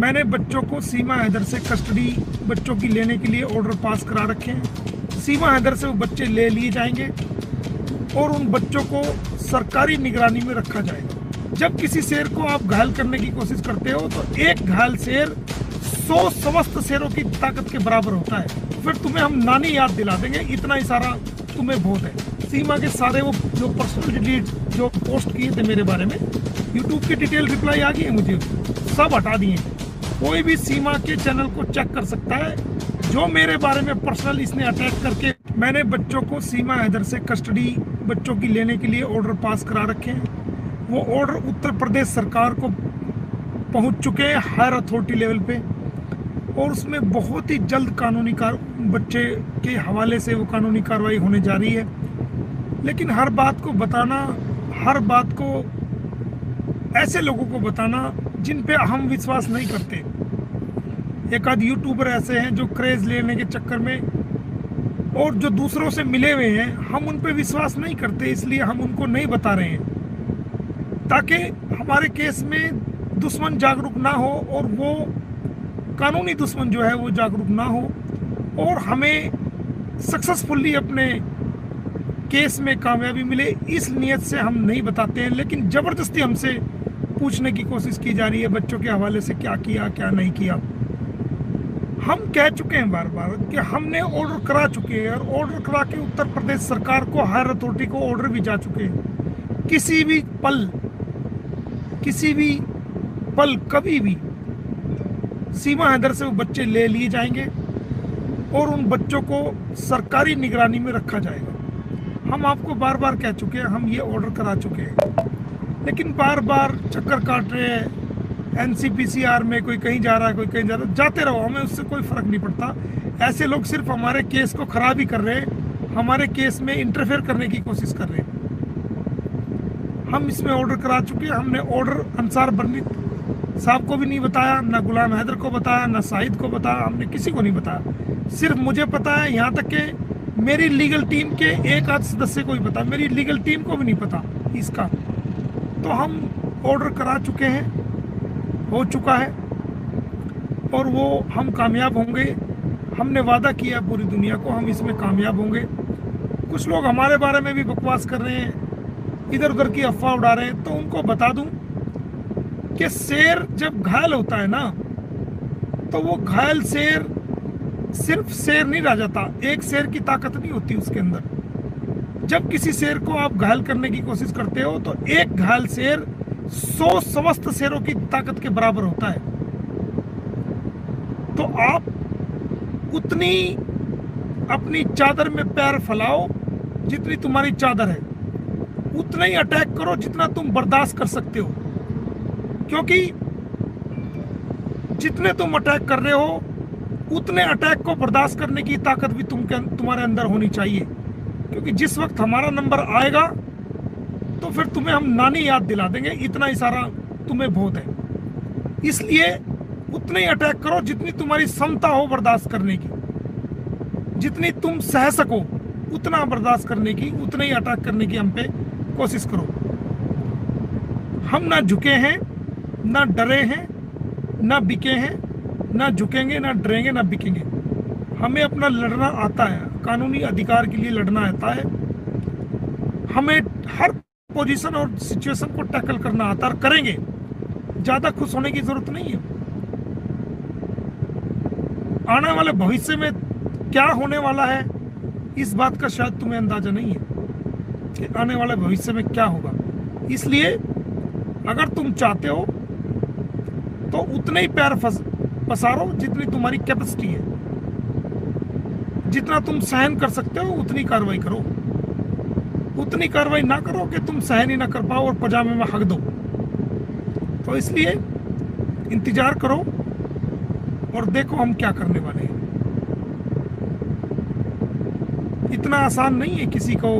मैंने बच्चों को सीमा हैदर से कस्टडी बच्चों की लेने के लिए ऑर्डर पास करा रखे हैं। सीमा हैदर से वो बच्चे ले लिए जाएंगे और उन बच्चों को सरकारी निगरानी में रखा जाएगा। जब किसी शेर को आप घायल करने की कोशिश करते हो तो एक घायल शेर 100 समस्त शेरों की ताकत के बराबर होता है। फिर तुम्हें हम नानी याद दिला देंगे, इतना ही सारा तुम्हें बहुत है। सीमा के सारे वो जो पर्सनल डिटेल जो पोस्ट किए थे मेरे बारे में, यूट्यूब की डिटेल रिप्लाई आ गई है, मुझे सब हटा दिए। कोई भी सीमा के चैनल को चेक कर सकता है जो मेरे बारे में पर्सनल इसने अटैक करके। मैंने बच्चों को सीमा हैदर से कस्टडी बच्चों की लेने के लिए ऑर्डर पास करा रखे हैं। वो ऑर्डर उत्तर प्रदेश सरकार को पहुंच चुके हैं हायर अथॉरिटी लेवल पे, और उसमें बहुत ही जल्द कानूनी बच्चे के हवाले से वो कानूनी कार्रवाई होने जा रही है। लेकिन हर बात को बताना, हर बात को ऐसे लोगों को बताना जिन पे हम विश्वास नहीं करते। एक आध यूट्यूबर ऐसे हैं जो क्रेज लेने के चक्कर में और जो दूसरों से मिले हुए हैं, हम उन पे विश्वास नहीं करते, इसलिए हम उनको नहीं बता रहे हैं ताकि हमारे केस में दुश्मन जागरूक ना हो और वो कानूनी दुश्मन जो है वो जागरूक ना हो, और हमें सक्सेसफुली अपने केस में कामयाबी मिले। इस नियत से हम नहीं बताते हैं, लेकिन ज़बरदस्ती हमसे पूछने की कोशिश की जा रही है बच्चों के हवाले से क्या किया क्या नहीं किया। हम कह चुके हैं बार बार कि हमने ऑर्डर करा चुके हैं, और ऑर्डर करा के उत्तर प्रदेश सरकार को, हायर अथॉरिटी को ऑर्डर भी जा चुके हैं। किसी भी पल कभी भी सीमा हैदर से वो बच्चे ले लिए जाएंगे और उन बच्चों को सरकारी निगरानी में रखा जाएगा। हम आपको बार बार कह चुके हैं, हम ये ऑर्डर करा चुके हैं, लेकिन बार बार चक्कर काट रहे हैं। एनसीपीसीआर में कोई कहीं जा रहा है, कोई कहीं जा रहा है, जाते रहो, हमें उससे कोई फर्क नहीं पड़ता। ऐसे लोग सिर्फ हमारे केस को खराब ही कर रहे हैं, हमारे केस में इंटरफेयर करने की कोशिश कर रहे हैं। हम इसमें ऑर्डर करा चुके हैं। हमने ऑर्डर अंसार बर्नी साहब को भी नहीं बताया, ना गुलाम हैदर को बताया, ना शाहिद को बताया, हमने किसी को नहीं बताया। सिर्फ मुझे पता है, यहाँ तक कि मेरी लीगल टीम के एक आध सदस्य को ही पता, मेरी लीगल टीम को भी नहीं पता इसका। तो हम ऑर्डर करा चुके हैं, हो चुका है, और वो हम कामयाब होंगे। हमने वादा किया पूरी दुनिया को, हम इसमें कामयाब होंगे। कुछ लोग हमारे बारे में भी बकवास कर रहे हैं, इधर उधर की अफवाह उड़ा रहे हैं, तो उनको बता दूं कि शेर जब घायल होता है ना, तो वो घायल शेर सिर्फ शेर नहीं रह जाता, एक शेर की ताकत नहीं होती उसके अंदर। जब किसी शेर को आप घायल करने की कोशिश करते हो तो एक घायल शेर 100 समस्त शेरों की ताकत के बराबर होता है। तो आप उतनी अपनी चादर में पैर फैलाओ जितनी तुम्हारी चादर है, उतना ही अटैक करो जितना तुम बर्दाश्त कर सकते हो, क्योंकि जितने तुम अटैक कर रहे हो उतने अटैक को बर्दाश्त करने की ताकत भी तुम्हारे अंदर होनी चाहिए। क्योंकि जिस वक्त हमारा नंबर आएगा तो फिर तुम्हें हम नानी याद दिला देंगे, इतना ही सारा तुम्हें बहुत है। इसलिए उतने ही अटैक करो जितनी तुम्हारी क्षमता हो बर्दाश्त करने की, जितनी तुम सह सको उतना बर्दाश्त करने की, उतने ही अटैक करने की हम पे कोशिश करो। हम ना झुके हैं, ना डरे हैं, ना बिके हैं, ना झुकेंगे, ना डरेंगे, ना बिकेंगे। हमें अपना लड़ना आता है, कानूनी अधिकार के लिए लड़ना आता है। हमें हर पोजीशन और सिचुएशन को टैकल करना आता है, और करेंगे। ज़्यादा खुश होने की ज़रूरत नहीं है। आने वाले भविष्य में क्या होने वाला है इस बात का शायद तुम्हें अंदाजा नहीं है कि आने वाले भविष्य में क्या होगा। इसलिए अगर तुम चाहते हो तो उतने ही पैर पसारो जितनी तुम्हारी कैपेसिटी है, जितना तुम सहन कर सकते हो उतनी कार्रवाई करो। उतनी कार्रवाई ना करो कि तुम सहन ही ना कर पाओ और पजामे में हक दो। तो इसलिए इंतजार करो और देखो हम क्या करने वाले हैं। इतना आसान नहीं है किसी को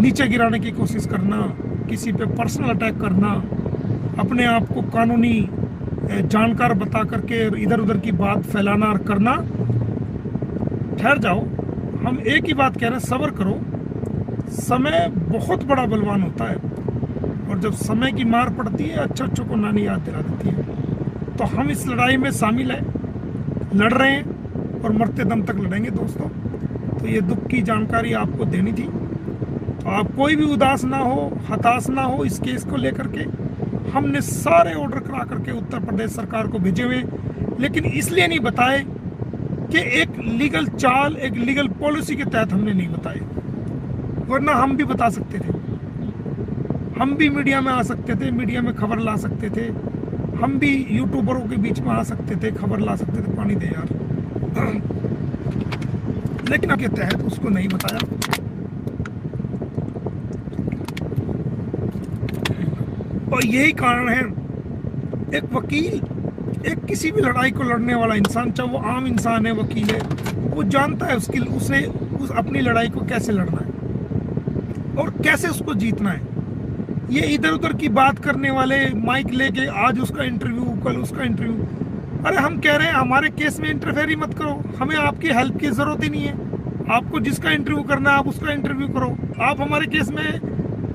नीचे गिराने की कोशिश करना, किसी पे पर्सनल अटैक करना, अपने आप को कानूनी जानकार बता करके इधर उधर की बात फैलाना और करना। ठहर जाओ, हम एक ही बात कह रहे हैं, सब्र करो। समय बहुत बड़ा बलवान होता है और जब समय की मार पड़ती है अच्छे अच्छों को नानी याद दिला देती है। तो हम इस लड़ाई में शामिल हैं, लड़ रहे हैं और मरते दम तक लड़ेंगे दोस्तों। तो ये दुख की जानकारी आपको देनी थी। तो आप कोई भी उदास ना हो, हताश ना हो इस केस को लेकर के। हमने सारे ऑर्डर करा करके उत्तर प्रदेश सरकार को भेजे हुए, लेकिन इसलिए नहीं बताए कि एक लीगल चाल, एक लीगल पॉलिसी के तहत हमने नहीं बताए, वरना हम भी बता सकते थे, हम भी मीडिया में आ सकते थे, मीडिया में खबर ला सकते थे, हम भी यूट्यूबरों के बीच में आ सकते थे, खबर ला सकते थे। पानी दे यार। लेकिन आपके तहत उसको नहीं बताया। और यही कारण है, एक वकील, एक किसी भी लड़ाई को लड़ने वाला इंसान, चाहे वो आम इंसान है, वकील है, वो जानता है उसे अपनी लड़ाई को कैसे लड़ना है और कैसे उसको जीतना है। ये इधर उधर की बात करने वाले, माइक लेके आज उसका इंटरव्यू, कल उसका इंटरव्यू। अरे हम कह रहे हैं हमारे केस में इंटरफेयर ही मत करो, हमें आपकी हेल्प की जरूरत ही नहीं है। आपको जिसका इंटरव्यू करना है आप उसका इंटरव्यू करो। आप हमारे केस में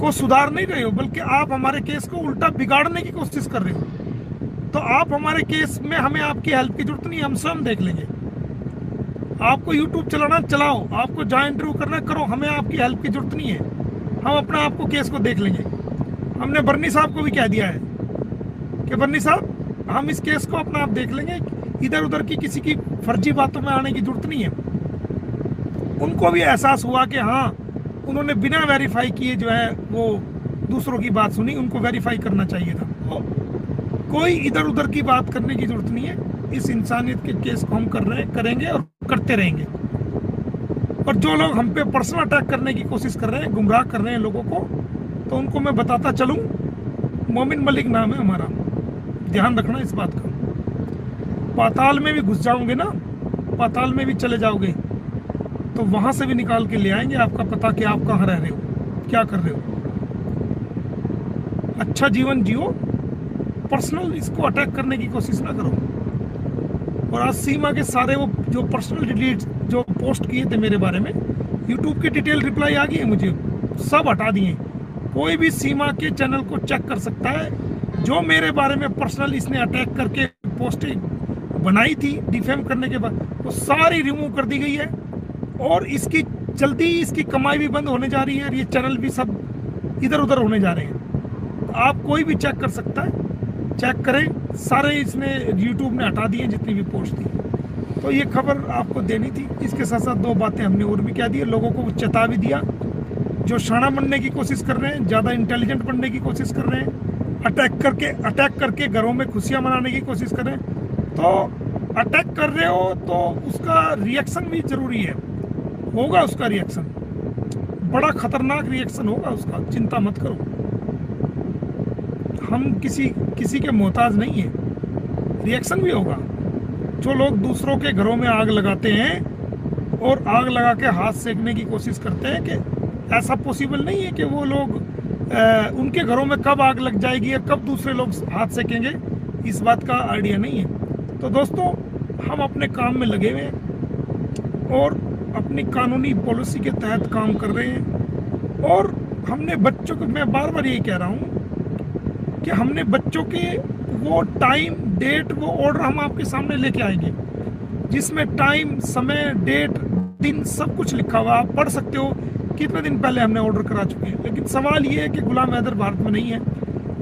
को सुधार नहीं रहे हो, बल्कि आप हमारे केस को उल्टा बिगाड़ने की कोशिश कर रहे हो। तो आप हमारे केस में, हमें आपकी हेल्प की जरूरत नहीं है, हम स्वयं देख लेंगे। आपको यूट्यूब चलाना चलाओ, आपको जहाँ इंटरव्यू करना करो, हमें आपकी हेल्प की जरूरत नहीं है, हम अपना आपको केस को देख लेंगे। हमने बर्नी साहब को भी कह दिया है कि बर्नी साहब हम इस केस को अपना आप देख लेंगे, इधर उधर की किसी की फर्जी बातों में आने की जरूरत नहीं है। उनको भी एहसास हुआ कि हाँ, उन्होंने बिना वेरीफाई किए जो है वो दूसरों की बात सुनी, उनको वेरीफाई करना चाहिए था। तो कोई इधर उधर की बात करने की जरूरत नहीं है। इस इंसानियत के केस को हम कर रहे हैं, करेंगे और करते रहेंगे। और जो लोग हम पे पर्सनल अटैक करने की कोशिश कर रहे हैं, गुमराह कर रहे हैं लोगों को, तो उनको मैं बताता चलूं, मोमिन मलिक नाम है हमारा, ध्यान रखना इस बात का। पाताल में भी घुस जाओगे ना, पाताल में भी चले जाओगे, तो वहां से भी निकाल के ले आएंगे आपका पता कि आप कहाँ रह रहे हो, क्या कर रहे हो। अच्छा जीवन जियो, पर्सनल इसको अटैक करने की कोशिश ना करो। और आज सीमा के सारे वो जो पर्सनल डिटेल्स जो पोस्ट किए थे मेरे बारे में, यूट्यूब की डिटेल रिप्लाई आ गई है मुझे, सब हटा दिए। कोई भी सीमा के चैनल को चेक कर सकता है, जो मेरे बारे में पर्सनल इसने अटैक करके पोस्टिंग बनाई थी डिफेम करने के बाद, वो सारी रिमूव कर दी गई है। और इसकी जल्दी इसकी कमाई भी बंद होने जा रही है और ये चैनल भी सब इधर उधर होने जा रहे हैं। तो आप कोई भी चेक कर सकता है, चेक करें, सारे इसने यूट्यूब ने हटा दिए जितनी भी पोस्ट थी। तो ये खबर आपको देनी थी। इसके साथ साथ दो बातें हमने और भी कह दी, लोगों को चेता भी दिया जो शाना बनने की कोशिश कर रहे हैं, ज़्यादा इंटेलिजेंट बनने की कोशिश कर रहे हैं, अटैक करके घरों में खुशियाँ मनाने की कोशिश कर रहे हैं। तो अटैक कर रहे हो तो उसका रिएक्शन भी जरूरी है, होगा उसका रिएक्शन, बड़ा खतरनाक रिएक्शन होगा उसका, चिंता मत करो। हम किसी के मोहताज नहीं है, रिएक्शन भी होगा। जो लोग दूसरों के घरों में आग लगाते हैं और आग लगा के हाथ सेकने की कोशिश करते हैं, कि ऐसा पॉसिबल नहीं है कि वो लोग उनके घरों में कब आग लग जाएगी या कब दूसरे लोग हाथ सेकेंगे, इस बात का आइडिया नहीं है। तो दोस्तों, हम अपने काम में लगे हुए हैं और अपनी कानूनी पॉलिसी के तहत काम कर रहे हैं। और हमने बच्चों को, मैं बार बार यही कह रहा हूँ कि हमने बच्चों के वो टाइम, डेट, वो ऑर्डर हम आपके सामने लेके आएंगे, जिसमें टाइम, समय, डेट, दिन सब कुछ लिखा हुआ, आप पढ़ सकते हो कितने दिन पहले हमने ऑर्डर करा चुके हैं। लेकिन सवाल ये है कि गुलाम हैदर भारत में नहीं है,